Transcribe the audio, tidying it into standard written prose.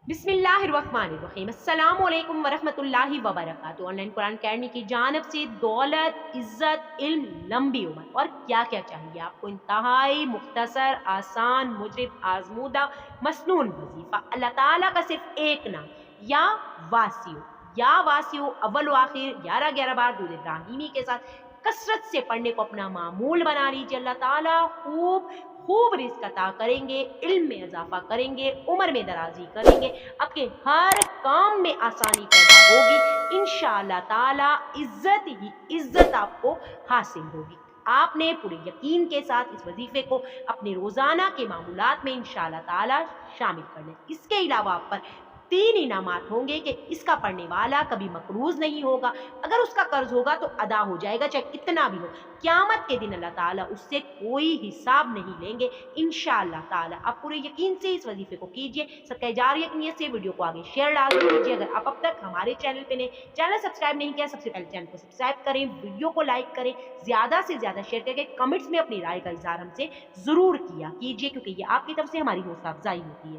बिस्मिल्लाहिर्रहमानिर्रहीम। अस्सलामु अलैकुम वरहमतुल्लाहि वबरकातुहू। ऑनलाइन कुरान अकेडमी की जानब से दौलत, इज़्ज़त, इल्म, लंबी उम्र और क्या क्या चाहिए आपको, इंतहाई मुख्तसर, आसान, मुजरिब, आजमूदा, मसनून वजीफा। अल्लाह ताला का सिर्फ एक नाम, या वासियो। या वासियो अव्वल व आखिर 11-11 बार दूध इब्राहिमी के साथ कसरत से पढ़ने को अपना मामूल बना लीजिए। अल्लाह ताला खूब खूब रिज़्क अता करेंगे, इल्म में इजाफा करेंगे, उम्र में दराजी करेंगे, आपके हर काम में आसानी पैदा होगी। इंशाअल्लाह ताला इज्जत ही इज्जत आपको हासिल होगी। आपने पूरे यकीन के साथ इस वजीफे को अपने रोजाना के मामूलात में इंशाअल्लाह ताला शामिल कर लें। इसके अलावा आप पर 3 इनामात होंगे कि इसका पढ़ने वाला कभी मकरूज नहीं होगा। अगर उसका कर्ज होगा तो अदा हो जाएगा, चाहे कितना भी हो। क़यामत के दिन अल्लाह ताला उससे कोई हिसाब नहीं लेंगे इंशाअल्लाह ताला। आप पूरे यकीन से इस वजीफे को कीजिए। सदका जारिया की नीयत से वीडियो को आगे शेयर डाल दीजिए। अगर आप अब तक हमारे चैनल पे नए, चैनल सब्सक्राइब नहीं किया, सबसे पहले चैनल को सब्सक्राइब करें, वीडियो को लाइक करें, ज्यादा से ज्यादा शेयर करके कमेंट्स में अपनी राय का इजहार हमसे जरूर किया कीजिए, क्योंकि ये आपकी तरफ से हमारी हौसला अफजाई होती है।